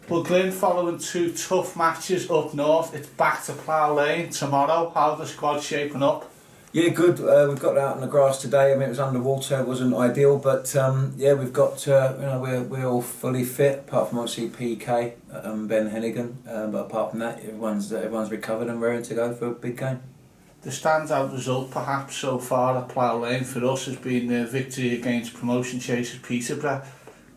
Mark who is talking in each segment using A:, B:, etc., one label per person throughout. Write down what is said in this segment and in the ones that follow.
A: Well, Glyn, following 2 tough matches up north, it's back to Plough Lane tomorrow. How's the squad shaping up?
B: Yeah, good. We've got out on the grass today. I mean, it was underwater, it wasn't ideal, but yeah, we've got we're all fully fit, apart from obviously PK, Ben Hennigan. But apart from that, everyone's recovered and ready to go for a big game.
A: The standout result, perhaps so far at Plough Lane for us, has been the victory against promotion chasers Peterborough.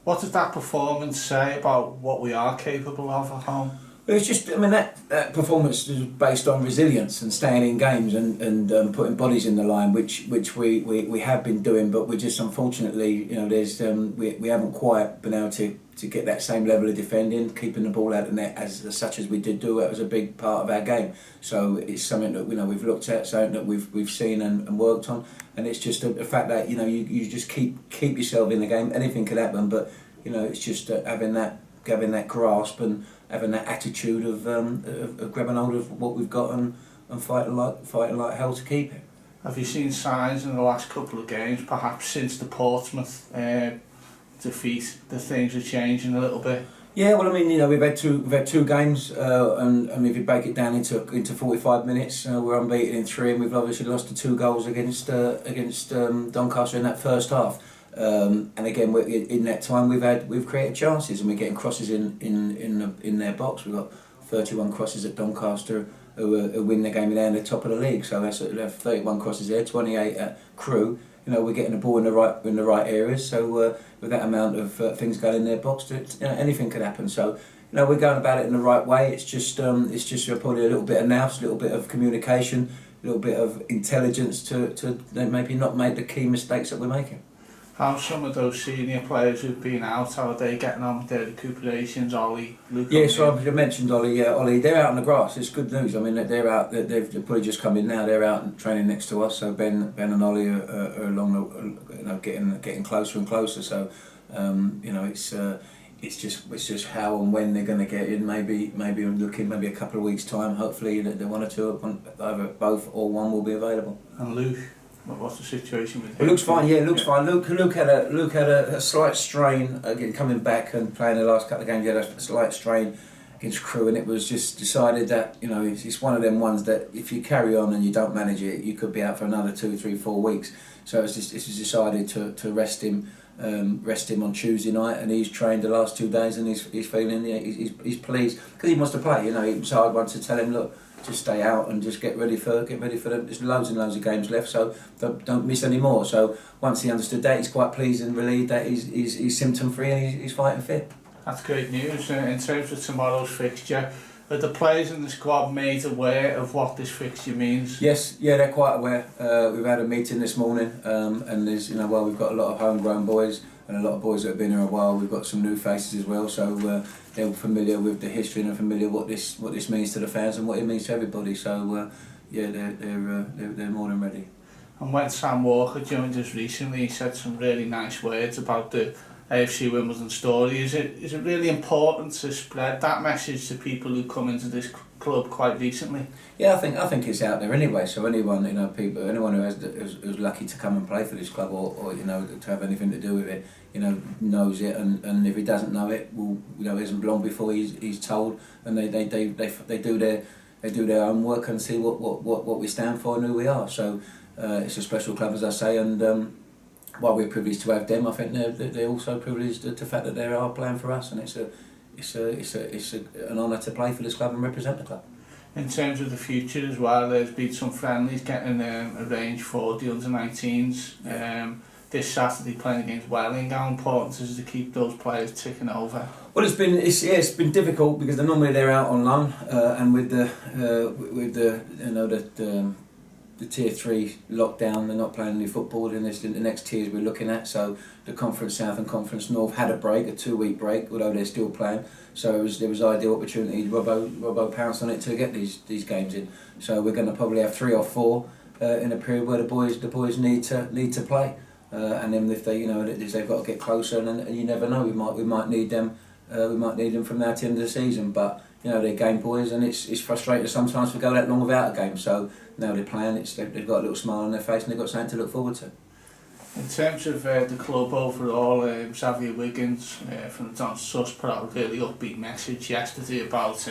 A: What does that performance say about what we are capable of at home?
B: It's just, I mean, that performance is based on resilience and staying in games and putting bodies in the line, which we have been doing, but we're just unfortunately, there's we haven't quite been able to get that same level of defending, keeping the ball out of the net as such as we did do. It was a big part of our game. So it's something that we've looked at, something that we've seen and worked on, and it's just the fact that you just keep yourself in the game. Anything could happen, but it's just having that grasp and having that attitude of grabbing hold of what we've got and fighting like hell to keep it.
A: Have you seen signs in the last couple of games, perhaps since the Portsmouth defeat, that things are changing a little bit?
B: Yeah, well, I mean, we've had two games, and if you break it down into 45 minutes, we're unbeaten in 3, and we've obviously lost the 2 goals against Doncaster in that first half. And again, in that time we've created chances, and we're getting crosses in their box. We've got 31 crosses at Doncaster who win the game, and they're in the top of the league. So that's 31 crosses there, 28 at Crewe. We're getting the ball in the right areas. So with that amount of things going in their box, anything could happen. So we're going about it in the right way. It's just probably a little bit of nous, a little bit of communication, a little bit of intelligence to maybe not make the key mistakes that we're making.
A: How some of those senior players who've been out, how are they getting on with their recuperations? Ollie, Luke?
B: Yeah, so I mentioned Ollie. Ollie, they're out on the grass. It's good news. I mean, they're out. They've probably just come in now. They're out and training next to us. So Ben and Ollie are along, getting closer and closer. So, it's just how and when they're going to get in. Maybe I'm looking maybe a couple of weeks' time. Hopefully, that one or two, either both or one, will be available.
A: And Luke, what's the situation with him?
B: Well, Luke's fine. Yeah, Luke's fine. Luke had a slight strain again coming back and playing the last couple of games. He had a slight strain against Crewe, and it was just decided that it's one of them ones that if you carry on and you don't manage it, you could be out for another 2, 3, 4 weeks. So it's decided to rest him on Tuesday night, and he's trained the last 2 days, and he's feeling he's pleased because he wants to play. It was hard once to tell him, look, just stay out and just get ready for them. There's loads and loads of games left, so don't miss any more. So once he understood that, he's quite pleased and relieved that he's symptom free and he's fighting fit.
A: That's great news. In terms of tomorrow's fixture, are the players in the squad made aware of what this fixture means?
B: Yes, yeah, they're quite aware. We've had a meeting this morning, and there's we've got a lot of homegrown boys and a lot of boys that have been here a while. We've got some new faces as well, so they're familiar with the history and are familiar what this means to the fans and what it means to everybody. So they're more than ready.
A: And when Sam Walker joined us recently, he said some really nice words about the AFC Wimbledon story. Is it really important to spread that message to people who come into this club quite recently?
B: Yeah, I think it's out there anyway. So anyone anyone who's lucky to come and play for this club or to have anything to do with it, knows it, and if he doesn't know it, well, it isn't long before he's told, and they do their own work and see what we stand for and who we are. So it's a special club, as I say, and while we're privileged to have them, I think they're also privileged to the fact that they are playing for us, and it's an honour to play for this club and represent the club.
A: In terms of the future as well, there's been some friendlies getting arranged for the under-19s. This Saturday playing against Welling. How important is it to keep those players ticking over? Well,
B: it's been difficult because normally they're out on loan, and with the Tier 3 lockdown, they're not playing any football in the next tiers we're looking at. So the Conference South and Conference North had a 2-week break, although they're still playing. So there was ideal opportunity. Robbo pounced on it to get these games in. So we're going to probably have 3 or 4 in a period where the boys need to play. And then if they've got to get closer, and you never know, we might need them. We might need them from now to the end of the season, but they're game boys, and it's frustrating sometimes to go that long without a game. So now they're playing, they've got a little smile on their face and they've got something to look forward to.
A: In terms of the club overall, Xavier Wiggins from the Don Sus put out a really upbeat message yesterday about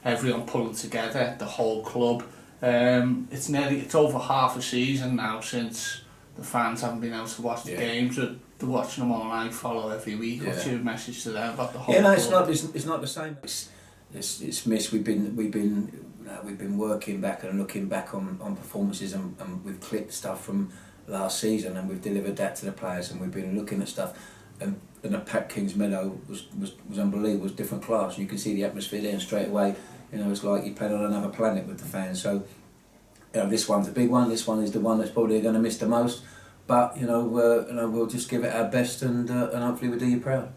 A: everyone pulling together, the whole club. It's over half a season now since the fans haven't been able to watch the games. They're watching them online, follow every week. What's your message to them about the whole club?
B: It's not the same. It's missed. We've been working back and looking back on performances, and we've clipped stuff from last season, and we've delivered that to the players, and we've been looking at stuff, and the Pack Kings Meadow was unbelievable. It was different class. You can see the atmosphere there, and straight away, it's like you played on another planet with the fans. So, this one's a big one. This one is the one that's probably going to miss the most. But we'll just give it our best, and hopefully we'll do you proud.